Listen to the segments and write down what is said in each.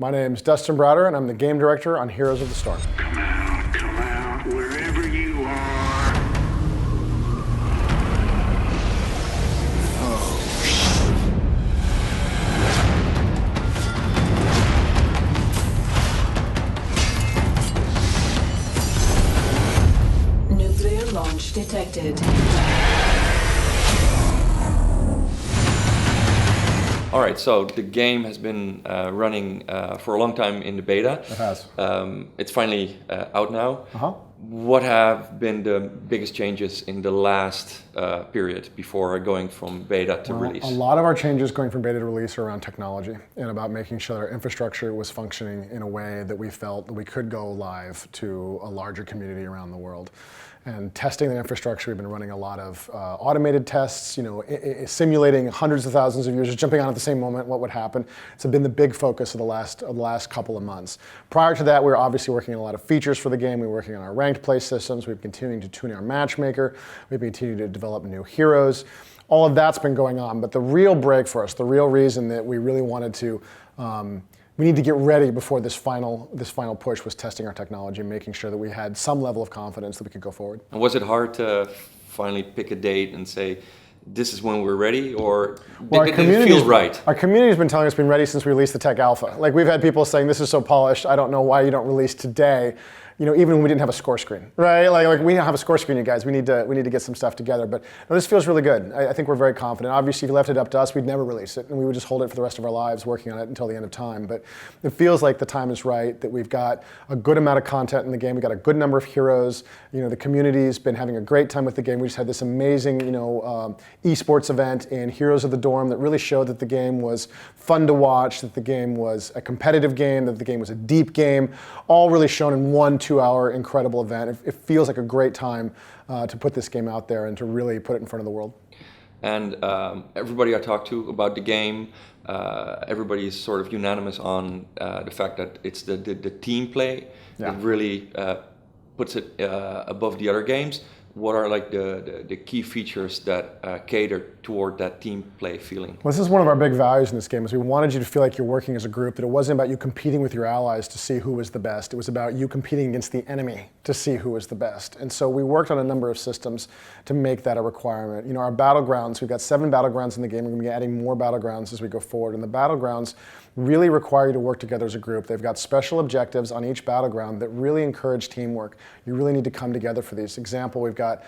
My name's Dustin Browder, and I'm the game director on Heroes of the Storm. Come out, wherever you are. Nuclear launch detected. All right, so the game has been running for a long time in the beta. It has. It's finally out now. Uh-huh. What have been the biggest changes in the last period before going from beta to release? A lot of our changes going from beta to release are around technology and about making sure that our infrastructure was functioning in a way that we felt that we could go live to a larger community around the world. And testing the infrastructure, we've been running a lot of automated tests, simulating hundreds of thousands of users jumping on at the same moment, what would happen. It's been the big focus of the last couple of months. Prior to that, we were obviously working on a lot of features for the game. We were working on our ranked play systems. We've been continuing to tune our matchmaker. We've been continuing to develop new heroes. All of that's been going on, but the real break for us, the real reason that we really wanted to we need to get ready before this final push was testing our technology and making sure that we had some level of confidence that we could go forward. And was it hard to finally pick a date and say, this is when we're ready, or did it feel right? Our community's been telling us it's been ready since we released the tech alpha. Like, we've had people saying, this is so polished, I don't know why you don't release today. Even when we didn't have a score screen, right? Like we don't have a score screen, you guys. We need to get some stuff together. But no, this feels really good. I think we're very confident. Obviously, if you left it up to us, we'd never release it, and we would just hold it for the rest of our lives, working on it until the end of time. But it feels like the time is right. That we've got a good amount of content in the game. We've got a good number of heroes. The community's been having a great time with the game. We just had this amazing, esports event in Heroes of the Dorm that really showed that the game was fun to watch, that the game was a competitive game, that the game was a deep game, all really shown in 1 2-hour incredible event. It feels like a great time to put this game out there and to really put it in front of the world. And everybody I talked to about the game, everybody is sort of unanimous on the fact that it's the team play that really puts it above the other games. What are like the key features that cater toward that team play feeling? Well, this is one of our big values in this game, is we wanted you to feel like you're working as a group, that it wasn't about you competing with your allies to see who was the best. It was about you competing against the enemy to see who was the best. And so we worked on a number of systems to make that a requirement. Our battlegrounds, we've got 7 battlegrounds in the game. We're going to be adding more battlegrounds as we go forward. And the battlegrounds really require you to work together as a group. They've got special objectives on each battleground that really encourage teamwork. You really need to come together for these. Example, we've got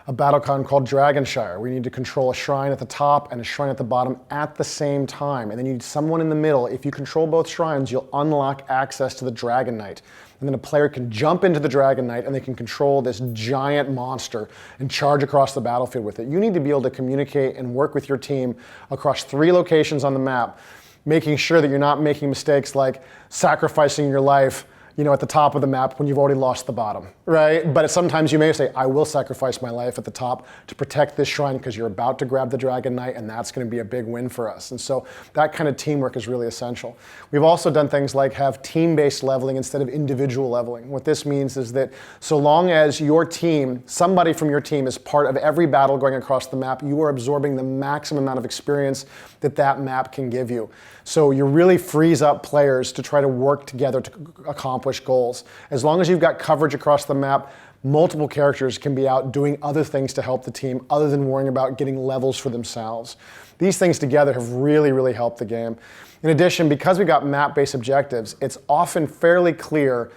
a battlecon called Dragonshire. We need to control a shrine at the top and a shrine at the bottom at the same time. And then you need someone in the middle. If you control both shrines, you'll unlock access to the Dragon Knight. And then a player can jump into the Dragon Knight and they can control this giant monster and charge across the battlefield with it. You need to be able to communicate and work with your team across 3 locations on the map, making sure that you're not making mistakes like sacrificing your life at the top of the map when you've already lost the bottom, right? But sometimes you may say, I will sacrifice my life at the top to protect this shrine because you're about to grab the Dragon Knight, and that's going to be a big win for us. And so that kind of teamwork is really essential. We've also done things like have team-based leveling instead of individual leveling. What this means is that so long as your team, somebody from your team is part of every battle going across the map, you are absorbing the maximum amount of experience that map can give you. So you really frees up players to try to work together to accomplish goals. As long as you've got coverage across the map, multiple characters can be out doing other things to help the team other than worrying about getting levels for themselves. These things together have really, really helped the game. In addition, because we got map-based objectives, it's often fairly clear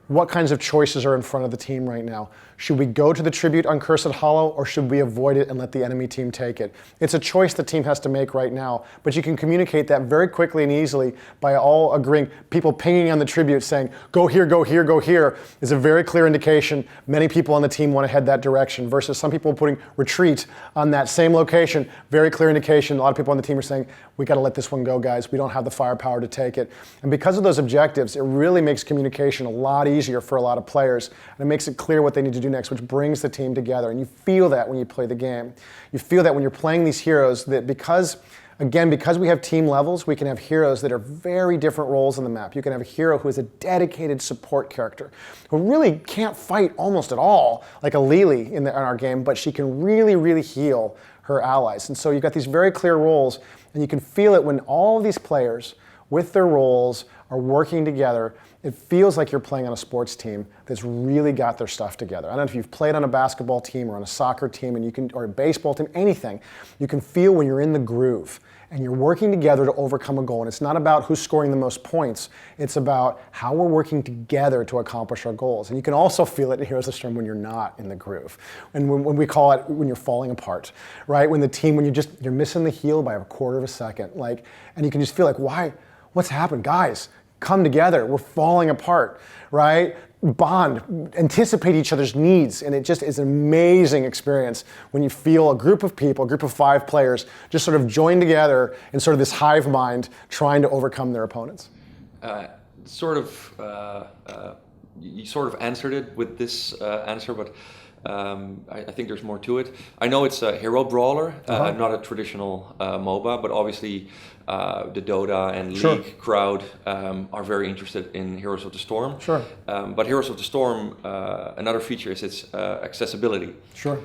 what kinds of choices are in front of the team right now. Should we go to the tribute on Cursed Hollow, or should we avoid it and let the enemy team take it? It's a choice the team has to make right now, but you can communicate that very quickly and easily by all agreeing. People pinging on the tribute saying, go here, go here, go here, is a very clear indication many people on the team want to head that direction, versus some people putting retreat on that same location, very clear indication. A lot of people on the team are saying, we got to let this one go, guys. We don't have the firepower to take it. And because of those objectives, it really makes communication a lot easier for a lot of players, and it makes it clear what they need to do next, which brings the team together. And you feel that when you play the game. You feel that when you're playing these heroes, that because we have team levels, we can have heroes that are very different roles in the map. You can have a hero who is a dedicated support character, who really can't fight almost at all, like a Lily in our game, but she can really, really heal her allies. And so you've got these very clear roles, and you can feel it when all of these players with their roles are working together. It feels like you're playing on a sports team that's really got their stuff together. I don't know if you've played on a basketball team or on a soccer team, or a baseball team, anything. You can feel when you're in the groove and you're working together to overcome a goal. And it's not about who's scoring the most points. It's about how we're working together to accomplish our goals. And you can also feel it in Heroes of the Storm when you're not in the groove. And when we call it when you're falling apart, right? When you're missing the heel by a quarter of a second, and you can just feel like, what's happened? Guys, come together, we're falling apart, right? Bond, anticipate each other's needs, and it just is an amazing experience when you feel a group of people, a group of 5 players, just sort of join together in sort of this hive mind trying to overcome their opponents. You sort of answered it with this answer, but I think there's more to it. I know it's a hero brawler, not a traditional MOBA, but obviously the Dota and League crowd are very interested in Heroes of the Storm. Sure. But Heroes of the Storm, another feature is its accessibility. Sure.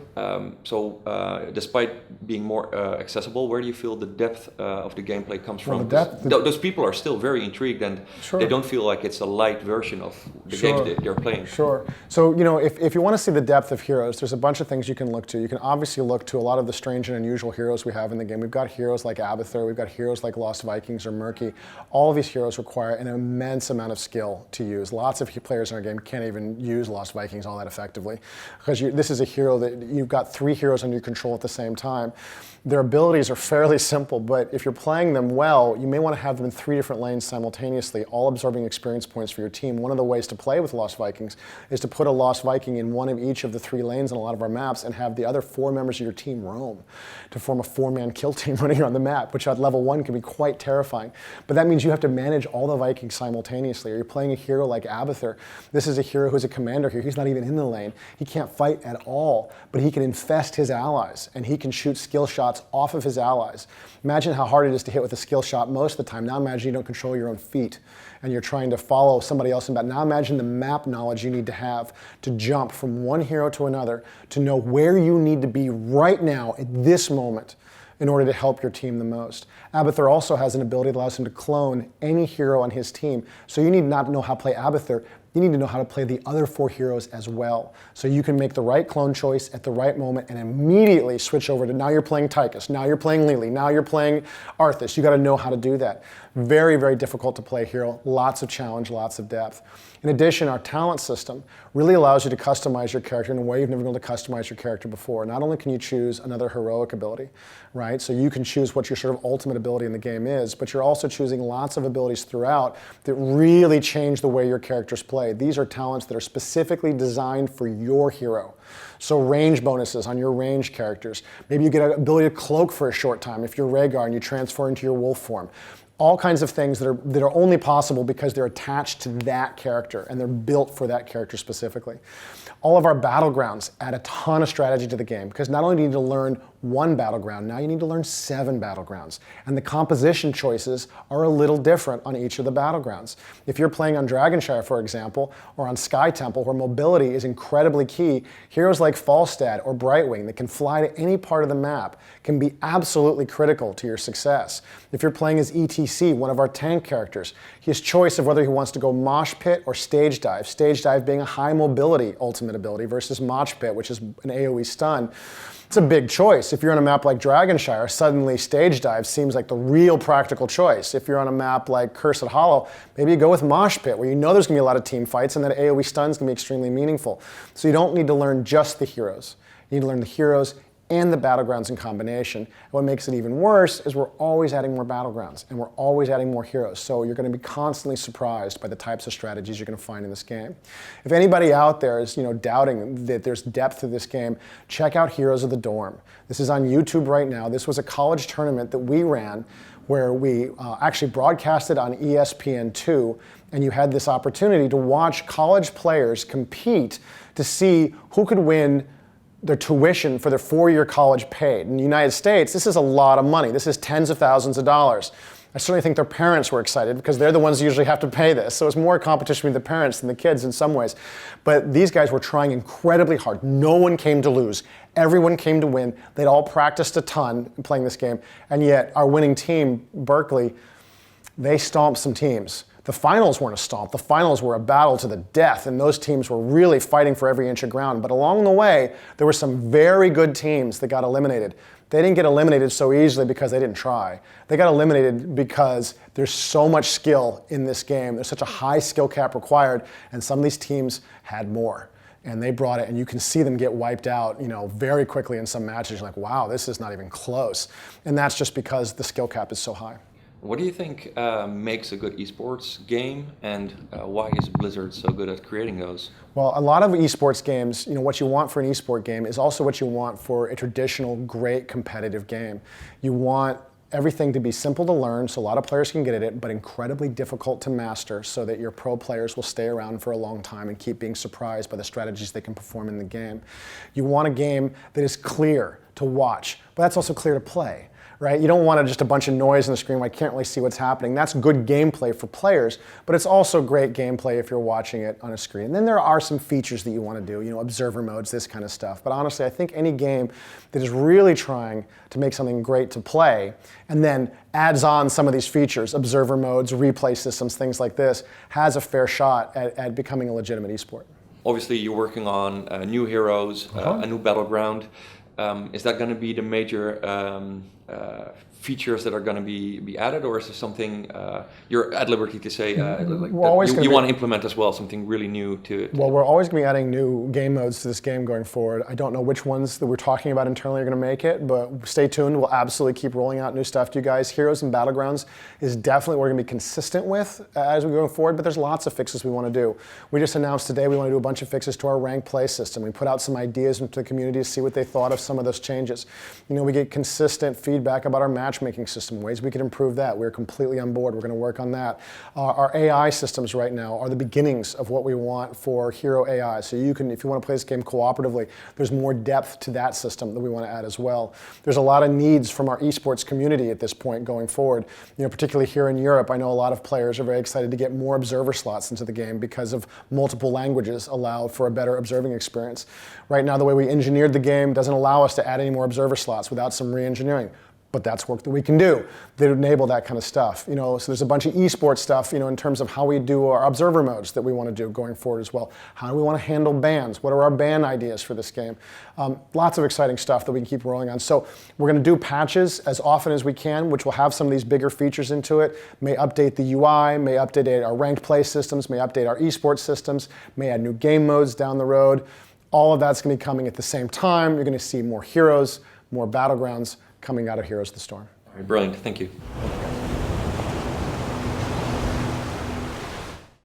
So despite being more accessible, where do you feel the depth of the gameplay comes from? Those people are still very intrigued, and they don't feel like it's a light version of the games they're playing. Sure. So, if you want to see the depth of heroes, there's a bunch of things you can look to. You can obviously look to a lot of the strange and unusual heroes we have in the game. We've got heroes like Abathur, we've got heroes like Lost Vikings or Murky. All of these heroes require an immense amount of skill to use. Lots of players in our game can't even use Lost Vikings all that effectively, because this is a hero that you've got 3 heroes under your control at the same time. Their abilities are fairly simple, but if you're playing them well, you may want to have them in 3 different lanes simultaneously, all absorbing experience points for your team. One of the ways to play with Lost Vikings is to put a Lost Viking in one of each of the 3 lanes in a lot of our maps and have the other 4 members of your team roam to form a 4-man kill team running around the map, which at level 1 can be quite terrifying. But that means you have to manage all the Vikings simultaneously. Or you're playing a hero like Abathur. This is a hero who's a commander here. He's not even in the lane. He can't fight at all, but he can infest his allies, and he can shoot skill shots off of his allies. Imagine how hard it is to hit with a skill shot most of the time. Now imagine you don't control your own feet and you're trying to follow somebody else in battle. Now imagine the map knowledge you need to have to jump from one hero to another, to know where you need to be right now at this moment in order to help your team the most. Abathur also has an ability that allows him to clone any hero on his team. So you need not to know how to play Abathur, you need to know how to play the other 4 heroes as well. So you can make the right clone choice at the right moment and immediately switch over to, now you're playing Tychus, now you're playing Lily, now you're playing Arthas. You gotta know how to do that. Very, very difficult to play hero, lots of challenge, lots of depth. In addition, our talent system really allows you to customize your character in a way you've never been able to customize your character before. Not only can you choose another heroic ability, right? So you can choose what your sort of ultimate ability in the game is, but you're also choosing lots of abilities throughout that really change the way your characters play. These are talents that are specifically designed for your hero. So range bonuses on your range characters. Maybe you get an ability to cloak for a short time if you're Rhaegar and you transfer into your wolf form. All kinds of things that are only possible because they're attached to that character and they're built for that character specifically. All of our battlegrounds add a ton of strategy to the game, because not only do you need to learn 1 battleground, now you need to learn 7 battlegrounds. And the composition choices are a little different on each of the battlegrounds. If you're playing on Dragonshire, for example, or on Sky Temple, where mobility is incredibly key, heroes like Falstad or Brightwing that can fly to any part of the map can be absolutely critical to your success. If you're playing as ETC, one of our tank characters, his choice of whether he wants to go Mosh Pit or Stage Dive being a high mobility ultimate ability versus Mosh Pit, which is an AoE stun. It's a big choice. If you're on a map like Dragonshire, suddenly Stage Dive seems like the real practical choice. If you're on a map like Cursed Hollow, maybe you go with Mosh Pit, where you know there's gonna be a lot of team fights and that AoE stun's gonna be extremely meaningful. So you don't need to learn just the heroes. You need to learn the heroes and the battlegrounds in combination. And what makes it even worse is we're always adding more battlegrounds and we're always adding more heroes. So you're going to be constantly surprised by the types of strategies you're going to find in this game. If anybody out there is doubting that there's depth to this game, check out Heroes of the Dorm. This is on YouTube right now. This was a college tournament that we ran where we actually broadcasted on ESPN2, and you had this opportunity to watch college players compete to see who could win their tuition for their 4-year college paid. In the United States, this is a lot of money. This is tens of thousands of dollars. I certainly think their parents were excited because they're the ones who usually have to pay this. So it's more a competition between the parents than the kids in some ways. But these guys were trying incredibly hard. No one came to lose. Everyone came to win. They'd all practiced a ton playing this game. And yet our winning team, Berkeley, they stomped some teams. The finals weren't a stomp. The finals were a battle to the death, and those teams were really fighting for every inch of ground. But along the way, there were some very good teams that got eliminated. They didn't get eliminated so easily because they didn't try. They got eliminated because there's so much skill in this game. There's such a high skill cap required, and some of these teams had more. And they brought it, and you can see them get wiped out, very quickly in some matches. You're like, wow, this is not even close. And that's just because the skill cap is so high. What do you think makes a good esports game, and why is Blizzard so good at creating those? Well, a lot of esports games, what you want for an esport game is also what you want for a traditional great competitive game. You want everything to be simple to learn so a lot of players can get at it, but incredibly difficult to master so that your pro players will stay around for a long time and keep being surprised by the strategies they can perform in the game. You want a game that is clear to watch, but that's also clear to play. Right? You don't want just a bunch of noise on the screen where I can't really see what's happening. That's good gameplay for players, but it's also great gameplay if you're watching it on a screen. And then there are some features that you want to do, observer modes, this kind of stuff. But honestly, I think any game that is really trying to make something great to play and then adds on some of these features, observer modes, replay systems, things like this, has a fair shot at becoming a legitimate esport. Obviously, you're working on new heroes, a new battleground. Is that going to be the major features that are going to be added, or is there something you're at liberty to say you want to implement as well, something really new to Well, we're always going to be adding new game modes to this game going forward. I don't know which ones that we're talking about internally are going to make it, but stay tuned. We'll absolutely keep rolling out new stuff to you guys. Heroes and Battlegrounds is definitely what we're going to be consistent with as we go forward, but there's lots of fixes we want to do. We just announced today we want to do a bunch of fixes to our ranked play system. We put out some ideas into the community to see what they thought of some of those changes. We get consistent feedback about our matchmaking system, ways we can improve that. We're completely on board. We're going to work on that. Our AI systems right now are the beginnings of what we want for hero AI. So you can, if you want to play this game cooperatively, there's more depth to that system that we want to add as well. There's a lot of needs from our esports community at this point going forward. Particularly here in Europe, I know a lot of players are very excited to get more observer slots into the game because of multiple languages allow for a better observing experience. Right now, the way we engineered the game doesn't allow us to add any more observer slots without some re-engineering. But that's work that we can do that enable that kind of stuff. So there's a bunch of esports stuff, in terms of how we do our observer modes that we want to do going forward as well. How do we want to handle bans? What are our ban ideas for this game? Lots of exciting stuff that we can keep rolling on. So we're going to do patches as often as we can, which will have some of these bigger features into it. May update the UI, may update our ranked play systems, may update our esports systems, may add new game modes down the road. All of that's going to be coming at the same time. You're going to see more heroes, more battlegrounds coming out of Heroes of the Storm. All right, brilliant. Thank you.